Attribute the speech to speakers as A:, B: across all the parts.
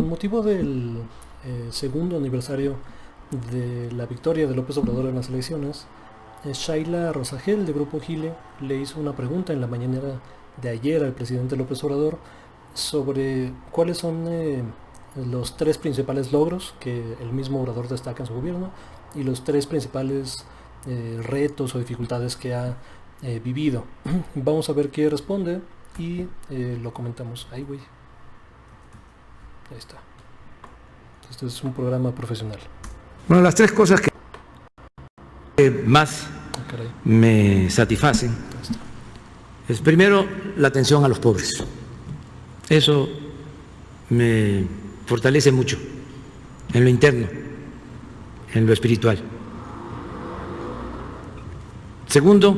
A: con motivo del segundo aniversario de la victoria de López Obrador en las elecciones, Shaila Rosagel de Grupo Gile le hizo una pregunta en la mañanera de ayer al presidente López Obrador sobre cuáles son los tres principales logros que el mismo Obrador destaca en su gobierno y los tres principales retos o dificultades que ha vivido. Vamos a ver qué responde y lo comentamos. Ahí, güey. Ahí está. Este es un programa profesional.
B: Bueno, las tres cosas que más me satisfacen es, primero, la atención a los pobres. Eso me fortalece mucho en lo interno, en lo espiritual. Segundo,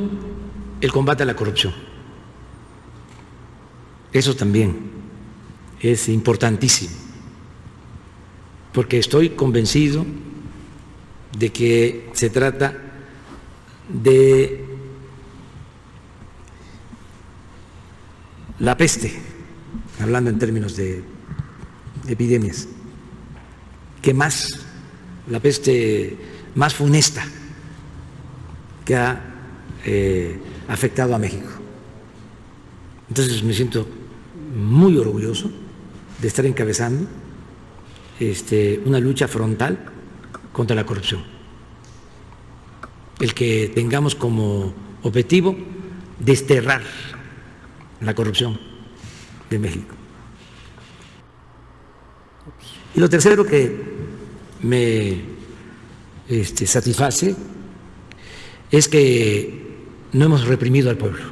B: el combate a la corrupción. Eso también es importantísimo, porque estoy convencido de que se trata de la peste, hablando en términos de epidemias, la peste más funesta que ha afectado a México. Entonces me siento muy orgulloso de estar encabezando una lucha frontal contra la corrupción. El que tengamos como objetivo desterrar la corrupción de México. Y lo tercero que me satisface es que no hemos reprimido al pueblo,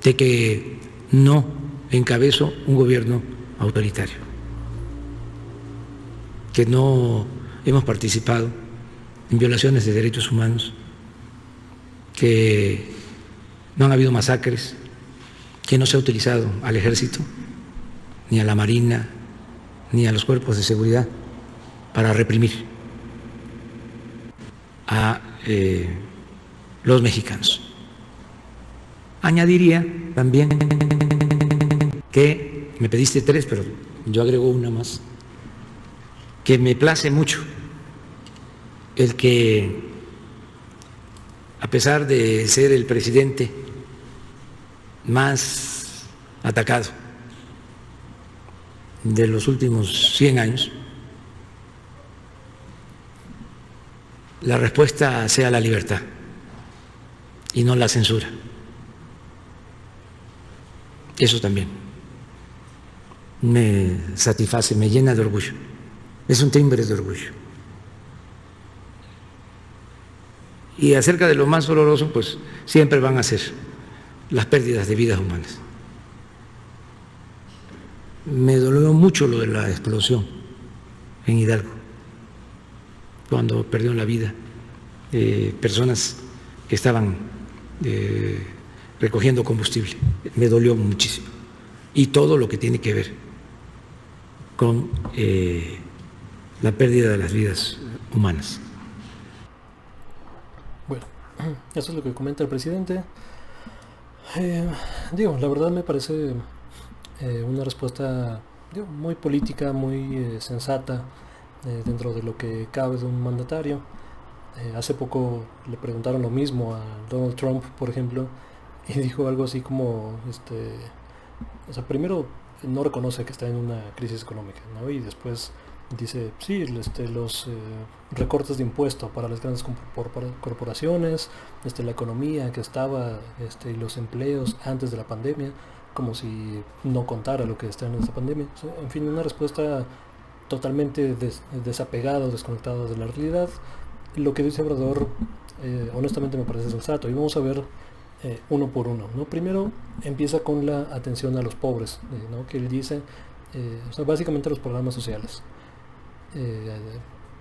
B: de que no encabezo un gobierno autoritario, que no hemos participado en violaciones de derechos humanos, que no han habido masacres, que no se ha utilizado al ejército, ni a la marina, ni a los cuerpos de seguridad para reprimir a los mexicanos. Añadiría también que me pediste tres, pero yo agrego una más, que me place mucho el que, a pesar de ser el presidente más atacado de los últimos 100 años, la respuesta sea la libertad y no la censura. Eso también me satisface, me llena de orgullo. Es un timbre de orgullo. Y acerca de lo más doloroso, pues siempre van a ser las pérdidas de vidas humanas. Me dolió mucho lo de la explosión en Hidalgo, cuando perdieron la vida personas que estaban recogiendo combustible. Me dolió muchísimo. Y todo lo que tiene que ver con la pérdida de las vidas humanas.
A: Bueno, eso es lo que comenta el presidente. La verdad me parece una respuesta muy política, muy sensata dentro de lo que cabe de un mandatario. Hace poco le preguntaron lo mismo a Donald Trump, por ejemplo, y dijo algo así como, primero no reconoce que está en una crisis económica, ¿no? Y después dice, sí, los recortes de impuestos para las grandes corporaciones, la economía que estaba, y los empleos antes de la pandemia, como si no contara lo que está en esta pandemia. O sea, en fin, una respuesta totalmente desapegada o desconectada de la realidad. Lo que dice Obrador, honestamente me parece sensato. Y vamos a ver uno por uno, ¿no? Primero empieza con la atención a los pobres, ¿no? Que él dice, básicamente a los programas sociales.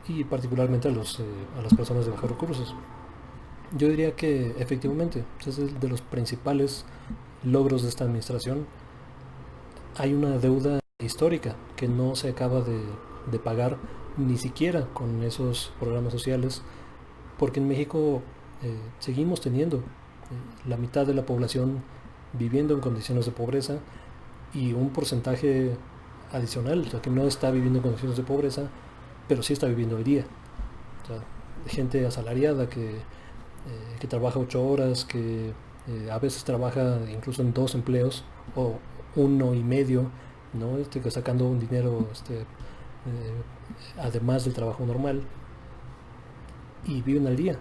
A: Y particularmente a las personas de bajos recursos. Yo diría que efectivamente es de los principales logros de esta administración. Hay una deuda histórica que no se acaba de pagar ni siquiera con esos programas sociales, porque en México seguimos teniendo la mitad de la población viviendo en condiciones de pobreza y un porcentaje adicional, o sea, que no está viviendo en condiciones de pobreza, pero sí está viviendo hoy día. O sea, gente asalariada que trabaja 8 horas, que a veces trabaja incluso en 2 empleos o uno y medio, ¿no? Que sacando un dinero además del trabajo normal y viven al día.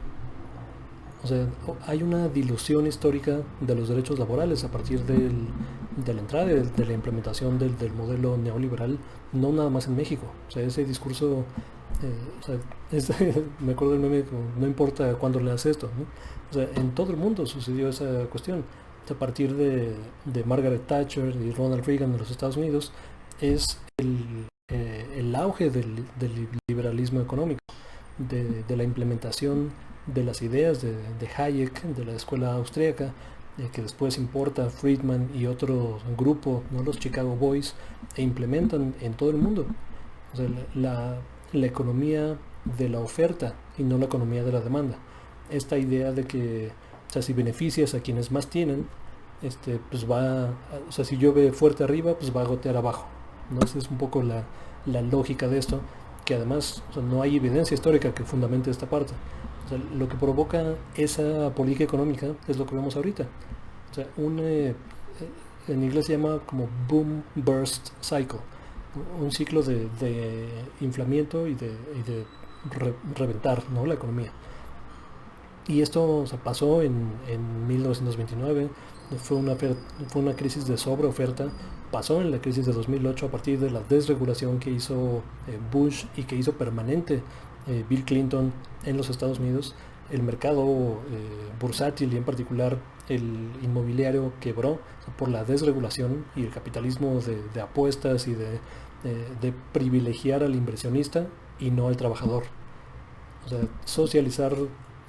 A: O sea, hay una dilución histórica de los derechos laborales a partir de la entrada, de la implementación del modelo neoliberal, no nada más en México. O sea, ese discurso, o sea, me acuerdo del meme, como, no importa cuándo leas esto, ¿no? O sea, en todo el mundo sucedió esa cuestión. A partir de Margaret Thatcher y Ronald Reagan en los Estados Unidos, es el auge del liberalismo económico, de la implementación de las ideas de Hayek, de la escuela austríaca, que después importa Friedman y otro grupo, ¿no? Los Chicago Boys, e implementan en todo el mundo. O sea, la economía de la oferta y no la economía de la demanda. Esta idea de que, o sea, si beneficias a quienes más tienen, pues o sea, si llueve fuerte arriba, pues va a gotear abajo, ¿no? Esa es un poco la lógica de esto, que además, o sea, no hay evidencia histórica que fundamente esta parte. O sea, lo que provoca esa política económica es lo que vemos ahorita. O sea, en inglés se llama como boom burst cycle, un ciclo de inflamiento y de reventar, ¿no? La economía. Y esto, o sea, pasó en 1929, fue una crisis de sobreoferta, pasó en la crisis de 2008 a partir de la desregulación que hizo Bush y que hizo permanente Bill Clinton en los Estados Unidos. El mercado bursátil y en particular el inmobiliario quebró, o sea, por la desregulación y el capitalismo de apuestas y de privilegiar al inversionista y no al trabajador. O sea, socializar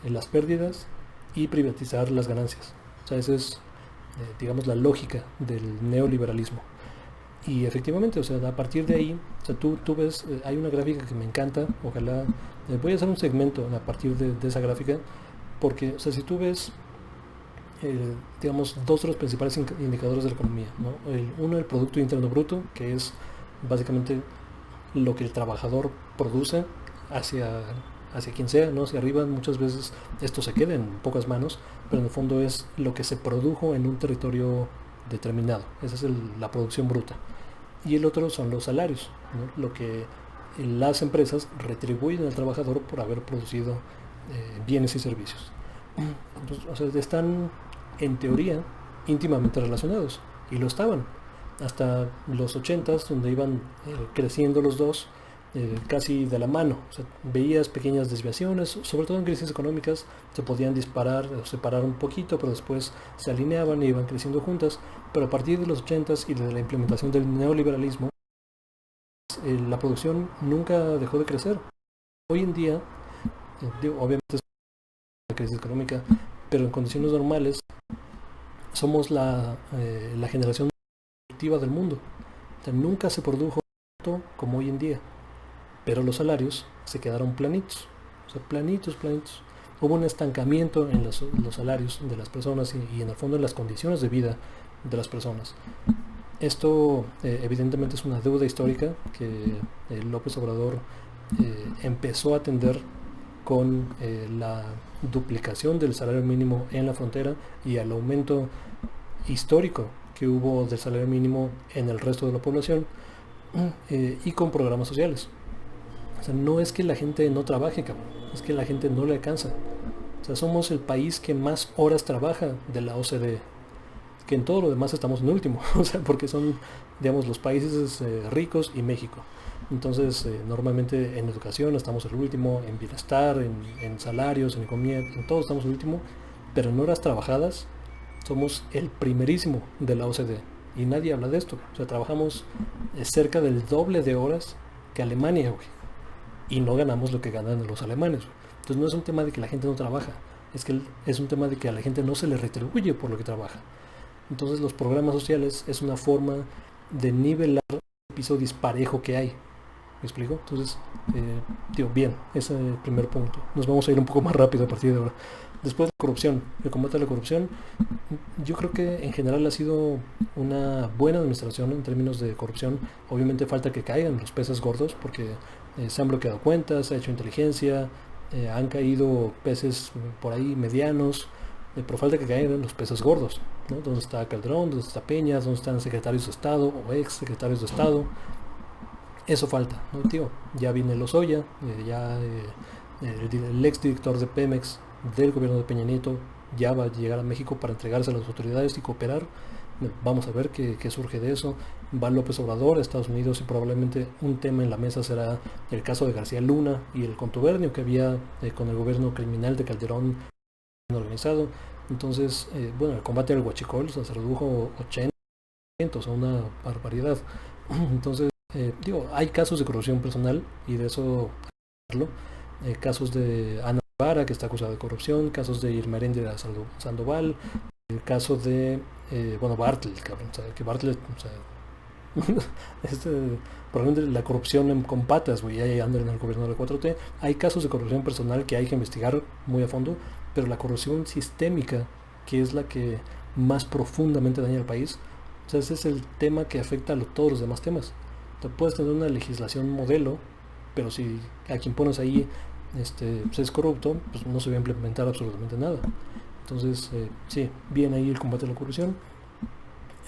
A: las pérdidas y privatizar las ganancias. O sea, esa es, digamos, la lógica del neoliberalismo. Y efectivamente, o sea, a partir de ahí, o sea, tú ves, hay una gráfica que me encanta, ojalá, voy a hacer un segmento a partir de esa gráfica, porque, o sea, si tú ves, digamos, dos de los principales indicadores de la economía, ¿no? Uno, el Producto Interno Bruto, que es básicamente lo que el trabajador produce hacia quien sea, ¿no? Hacia arriba. Muchas veces esto se queda en pocas manos, pero en el fondo es lo que se produjo en un territorio determinado. Esa es la producción bruta. Y el otro son los salarios, ¿no? Lo que las empresas retribuyen al trabajador por haber producido bienes y servicios. Entonces, o sea, están en teoría íntimamente relacionados, y lo estaban hasta los 80s, donde iban creciendo los dos casi de la mano. O sea, veías pequeñas desviaciones, sobre todo en crisis económicas, se podían disparar o separar un poquito, pero después se alineaban y iban creciendo juntas. Pero a partir de los 80s y de la implementación del neoliberalismo, la producción nunca dejó de crecer. Hoy en día, obviamente es una crisis económica, pero en condiciones normales somos la generación productiva del mundo. O sea, nunca se produjo tanto como hoy en día, pero los salarios se quedaron planitos, o sea, planitos. Hubo un estancamiento en los salarios de las personas y en el fondo en las condiciones de vida de las personas. Esto evidentemente es una deuda histórica que López Obrador empezó a atender con la duplicación del salario mínimo en la frontera y al aumento histórico que hubo del salario mínimo en el resto de la población, y con programas sociales. O sea, no es que la gente no trabaje, cabrón, es que la gente no le alcanza. O sea, somos el país que más horas trabaja de la OCDE, que en todo lo demás estamos en último, o sea, porque son, digamos, los países ricos y México. Entonces, normalmente en educación estamos el último, en bienestar, en salarios, en economía, en todo estamos el último, pero en horas trabajadas somos el primerísimo de la OCDE. Y nadie habla de esto. O sea, trabajamos cerca del doble de horas que Alemania, güey. Y no ganamos lo que ganan los alemanes, güey. Entonces no es un tema de que la gente no trabaja, es un tema de que a la gente no se le retribuye por lo que trabaja. Entonces los programas sociales es una forma de nivelar el piso disparejo que hay. ¿Me explico? Entonces, digo, bien, ese primer punto. Nos vamos a ir un poco más rápido a partir de ahora. Después, la corrupción, el combate a la corrupción, yo creo que en general ha sido una buena administración en términos de corrupción. Obviamente falta que caigan los peces gordos porque se han bloqueado cuentas, se ha hecho inteligencia, han caído peces por ahí medianos, pero falta que caigan los peces gordos, ¿no? ¿Dónde está Calderón? ¿Dónde está Peñas? ¿Dónde están secretarios de Estado o ex secretarios de Estado? Eso falta, ¿no, tío? Ya viene Lozoya, el ex director de Pemex del gobierno de Peña Nieto ya va a llegar a México para entregarse a las autoridades y cooperar. Vamos a ver qué surge de eso. Va López Obrador a Estados Unidos y probablemente un tema en la mesa será el caso de García Luna y el contubernio que había con el gobierno criminal de Calderón organizado. Entonces, bueno, el combate al huachicol, o sea, se redujo 80%, o sea, una barbaridad. Entonces, digo, hay casos de corrupción personal y de eso hablarlo. Casos de Ana Guevara, que está acusada de corrupción, casos de Irma Heréndira Sandoval, el caso de, bueno, Bartlett, cabrón, o sea, que Bartlett, o sea, probablemente la corrupción con patas, güey, ahí andan en el gobierno de la 4T. Hay casos de corrupción personal que hay que investigar muy a fondo, pero la corrupción sistémica, que es la que más profundamente daña al país, o sea, ese es el tema que afecta a todos los demás temas. Te puedes tener una legislación modelo, pero si a quien pones ahí pues es corrupto, pues no se va a implementar absolutamente nada. Entonces, sí, bien ahí el combate a la corrupción.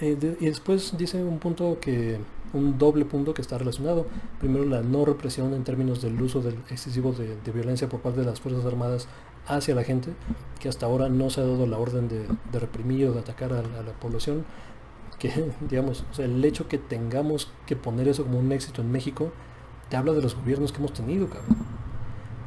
A: Y después dice un doble punto que está relacionado. Primero, la no represión en términos del uso excesivo de violencia por parte de las Fuerzas Armadas hacia la gente, que hasta ahora no se ha dado la orden de reprimir o de atacar a la población. Que, digamos, o sea, el hecho que tengamos que poner eso como un éxito en México, te habla de los gobiernos que hemos tenido, cabrón.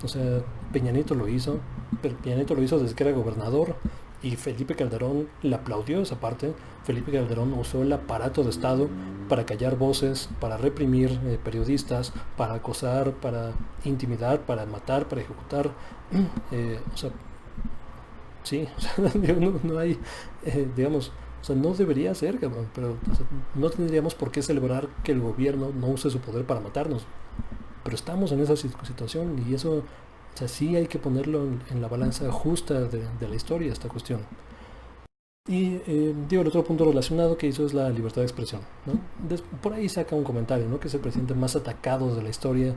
A: O sea, Peña Nieto lo hizo, pero Peña Nieto lo hizo desde que era gobernador y Felipe Calderón le aplaudió esa parte. Felipe Calderón usó el aparato de Estado para callar voces, para reprimir periodistas, para acosar, para intimidar, para matar, para ejecutar. O sea, sí, o sea, no hay, digamos, o sea, no debería ser, cabrón, pero o sea, no tendríamos por qué celebrar que el gobierno no use su poder para matarnos. Pero estamos en esa situación y eso, o sea, sí hay que ponerlo en la balanza justa de la historia, esta cuestión. Y digo, el otro punto relacionado que hizo es la libertad de expresión, ¿no? Por ahí saca un comentario, ¿no? Que es el presidente más atacado de la historia,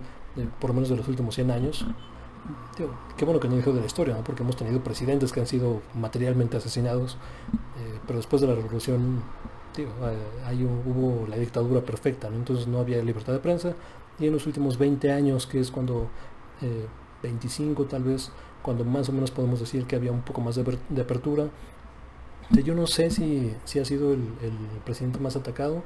A: por lo menos de los últimos 100 años. Digo, qué bueno que no dijo de la historia, ¿no? Porque hemos tenido presidentes que han sido materialmente asesinados, pero después de la revolución, digo, hubo la dictadura perfecta, ¿no? Entonces no había libertad de prensa. Y en los últimos 20 años, que es cuando, 25 tal vez, cuando más o menos podemos decir que había un poco más de apertura. Yo no sé si ha sido el presidente más atacado.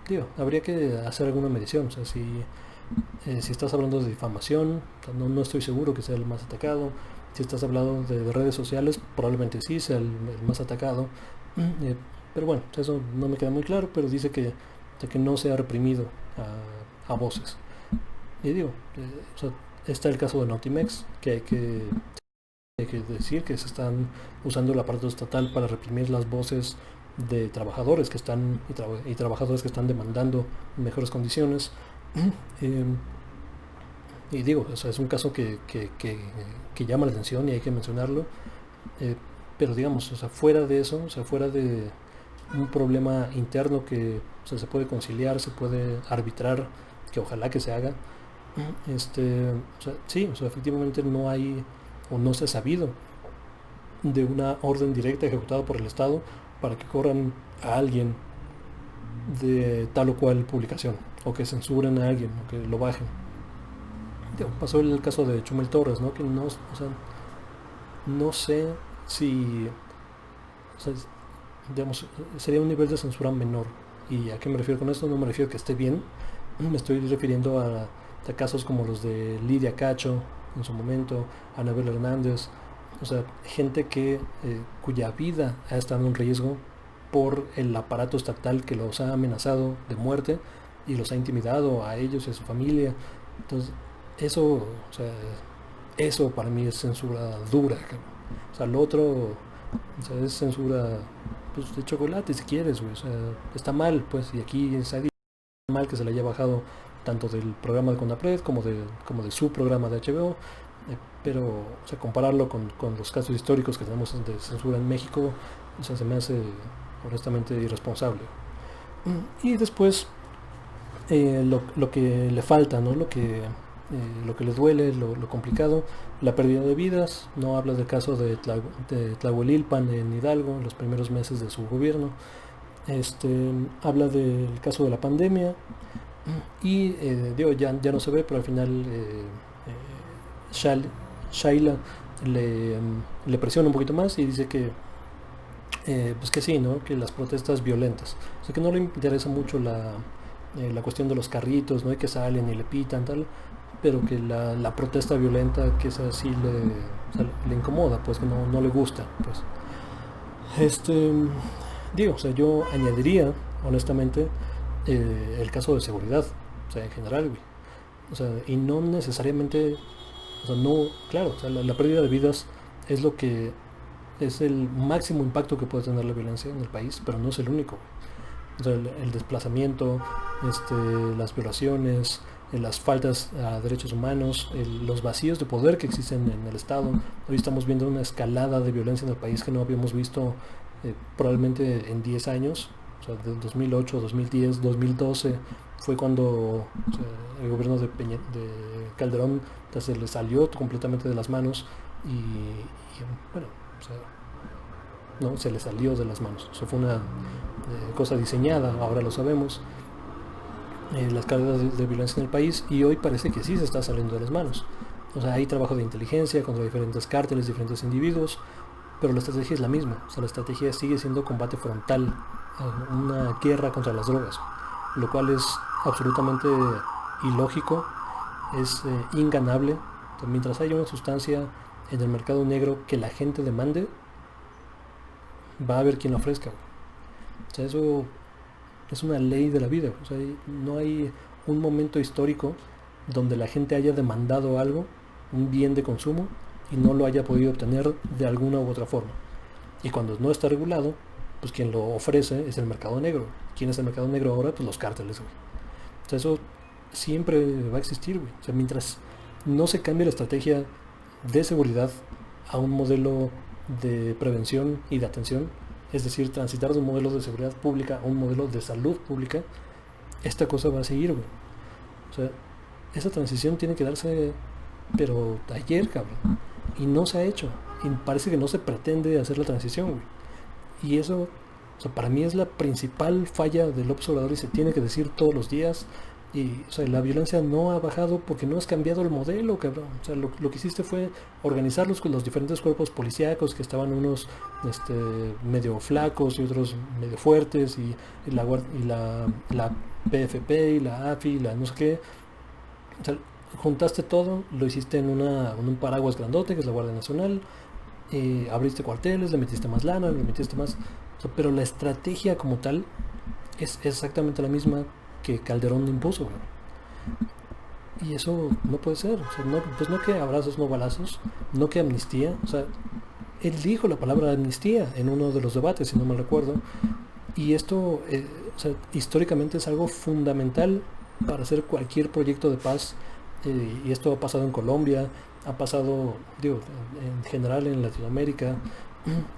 A: Digo, habría que hacer alguna medición. O sea, si estás hablando de difamación, o sea, no estoy seguro que sea el más atacado. Si estás hablando de redes sociales, probablemente sí sea el más atacado. Pero bueno, eso no me queda muy claro, pero dice que no se ha reprimido a voces. Y digo, o sea, está el caso de Notimex, que hay que decir que se están usando el aparato estatal para reprimir las voces de trabajadores que están y trabajadores que están demandando mejores condiciones. eh, y digo, o sea, es un caso que llama la atención y hay que mencionarlo. eh, pero digamos, o sea, fuera de eso, o sea, fuera de un problema interno que, o sea, se puede conciliar, se puede arbitrar, que ojalá que se haga. O sea, sí, o sea, efectivamente no hay o no se ha sabido de una orden directa ejecutada por el Estado para que corran a alguien de tal o cual publicación o que censuren a alguien o que lo bajen. Pasó el caso de Chumel Torres, ¿no? Que no, o sea, no sé si, o sea, digamos, sería un nivel de censura menor. ¿Y a qué me refiero con esto? No me refiero a que esté bien, me estoy refiriendo a casos como los de Lidia Cacho en su momento, Anabel Hernández, o sea, gente cuya vida ha estado en riesgo por el aparato estatal que los ha amenazado de muerte y los ha intimidado a ellos y a su familia. Entonces, eso, o sea, eso para mí es censura dura. O sea, lo otro, o sea, es censura, pues, de chocolate si quieres, güey. O sea, está mal, pues, y aquí se ha mal que se le haya bajado tanto del programa de CONAPRED como de su programa de HBO, pero o sea, compararlo con los casos históricos que tenemos de censura en México, o sea, se me hace honestamente irresponsable. Y después lo que le falta, ¿no? Lo que le duele, lo complicado, la pérdida de vidas. No habla del caso de Tlahuelilpan en Hidalgo, en los primeros meses de su gobierno. Habla del caso de la pandemia y digo, ya no se ve, pero al final Shaila le presiona un poquito más y dice que pues que sí, ¿no? Que las protestas violentas, o sea, que no le interesa mucho la cuestión de los carritos, ¿no? Y que salen y le pitan tal, pero que la protesta violenta, que esa sí o sea, le incomoda, pues que no le gusta, pues. Digo, o sea, yo añadiría, honestamente, el caso de seguridad, o sea, en general, güey. O sea, y no necesariamente, o sea, no, claro, o sea, la pérdida de vidas es lo que es el máximo impacto que puede tener la violencia en el país, pero no es el único. O sea, el desplazamiento, las violaciones, las faltas a derechos humanos, los vacíos de poder que existen en el Estado. Hoy estamos viendo una escalada de violencia en el país que no habíamos visto probablemente en 10 años. O sea, de 2008, 2010, 2012 fue cuando o sea, el gobierno de Calderón se le salió completamente de las manos y bueno, o sea, no, se le salió de las manos. Eso fue una cosa diseñada, ahora lo sabemos, las cargas de violencia en el país, y hoy parece que sí se está saliendo de las manos. O sea, hay trabajo de inteligencia contra diferentes cárteles, diferentes individuos, pero la estrategia es la misma. O sea, la estrategia sigue siendo combate frontal, una guerra contra las drogas, lo cual es absolutamente ilógico, es inganable. O sea, mientras haya una sustancia en el mercado negro que la gente demande, va a haber quien la ofrezca. O sea, eso es una ley de la vida. O sea, no hay un momento histórico donde la gente haya demandado algo, un bien de consumo, y no lo haya podido obtener de alguna u otra forma. Y cuando no está regulado, pues quien lo ofrece es el mercado negro. ¿Quién es el mercado negro ahora? Pues los cárteles, güey. O sea, eso siempre va a existir, güey. O sea, mientras no se cambie la estrategia de seguridad a un modelo de prevención y de atención, es decir, transitar de un modelo de seguridad pública a un modelo de salud pública, esta cosa va a seguir, güey. O sea, esa transición tiene que darse, pero ayer, cabrón. Y no se ha hecho. Y parece que no se pretende hacer la transición, güey. Y eso, o sea, para mí es la principal falla del López Obrador y se tiene que decir todos los días. Y, o sea, la violencia no ha bajado porque no has cambiado el modelo, cabrón. O sea, lo que hiciste fue organizarlos con los diferentes cuerpos policíacos, que estaban unos medio flacos y otros medio fuertes, y la PFP y la AFI y la no sé qué. O sea, juntaste todo, lo hiciste en un paraguas grandote, que es la Guardia Nacional, abriste cuarteles, le metiste más lana, le metiste más... O sea, pero la estrategia como tal es exactamente la misma que Calderón impuso, güey. Y eso no puede ser. O sea, no, pues no que abrazos, no balazos, no que amnistía. O sea, él dijo la palabra amnistía en uno de los debates, si no me recuerdo. Y esto, o sea, históricamente es algo fundamental para hacer cualquier proyecto de paz. Y esto ha pasado en Colombia, ha pasado, digo, en general en Latinoamérica,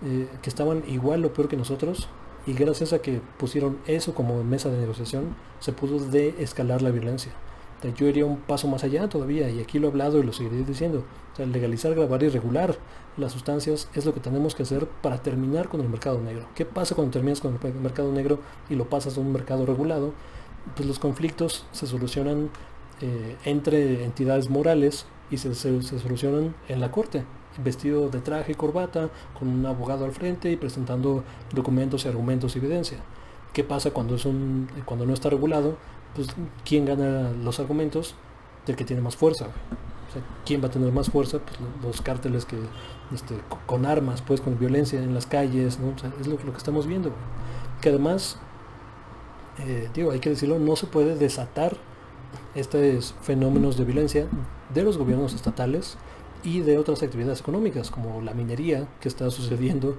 A: que estaban igual o peor que nosotros, y gracias a que pusieron eso como mesa de negociación, se pudo de-escalar la violencia. O sea, yo iría un paso más allá todavía, y aquí lo he hablado y lo seguiré diciendo. O sea, legalizar, grabar y regular las sustancias es lo que tenemos que hacer para terminar con el mercado negro. ¿Qué pasa cuando terminas con el mercado negro y lo pasas a un mercado regulado? Pues los conflictos se solucionan entre entidades morales y se solucionan en la corte, vestido de traje y corbata, con un abogado al frente y presentando documentos y argumentos y evidencia. ¿Qué pasa cuando no está regulado? Pues ¿quién gana los argumentos? Del que tiene más fuerza. O sea, ¿quién va a tener más fuerza? Pues los cárteles que con armas, pues con violencia en las calles, ¿no? O sea, es lo que estamos viendo, güey. Que además, digo, hay que decirlo, no se puede desatar estos fenómenos de violencia de los gobiernos estatales y de otras actividades económicas, como la minería que está sucediendo,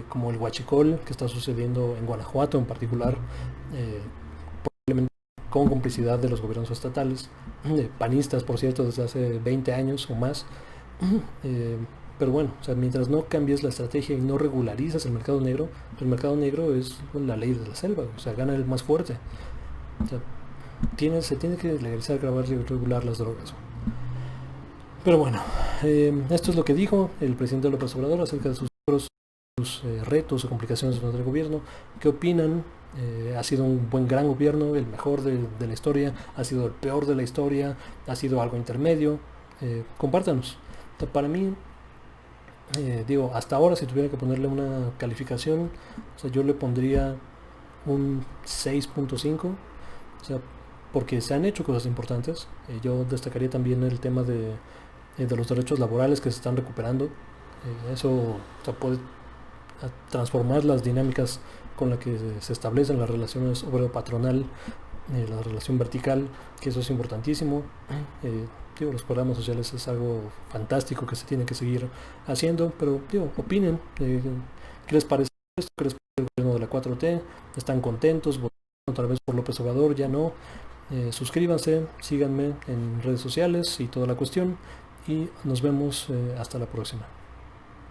A: como el huachicol que está sucediendo en Guanajuato en particular, probablemente con complicidad de los gobiernos estatales, panistas por cierto desde hace 20 años o más. Pero bueno, o sea, mientras no cambies la estrategia y no regularizas el mercado negro es la ley de la selva, o sea, gana el más fuerte. O sea, se tiene que legalizar, grabar y regular las drogas. Pero bueno, esto es lo que dijo el presidente López Obrador acerca de sus retos o complicaciones durante el gobierno. ¿Qué opinan? Ha sido un gran gobierno, el mejor de la historia, ha sido el peor de la historia, ha sido algo intermedio. Compártanos. Para mí, digo, hasta ahora si tuviera que ponerle una calificación, o sea, yo le pondría un 6.5, o sea, porque se han hecho cosas importantes. Yo destacaría también el tema de los derechos laborales que se están recuperando. Eso, o sea, puede transformar las dinámicas con las que se establecen las relaciones obrero-patronal, la relación vertical, que eso es importantísimo. Digo, los programas sociales es algo fantástico que se tiene que seguir haciendo, pero digo, opinen, ¿qué les parece esto? ¿Qué les parece el gobierno de la 4T? ¿Están contentos? ¿Votaron otra vez por López Obrador? ¿Ya no? Suscríbanse, síganme en redes sociales y toda la cuestión, y nos vemos hasta la próxima.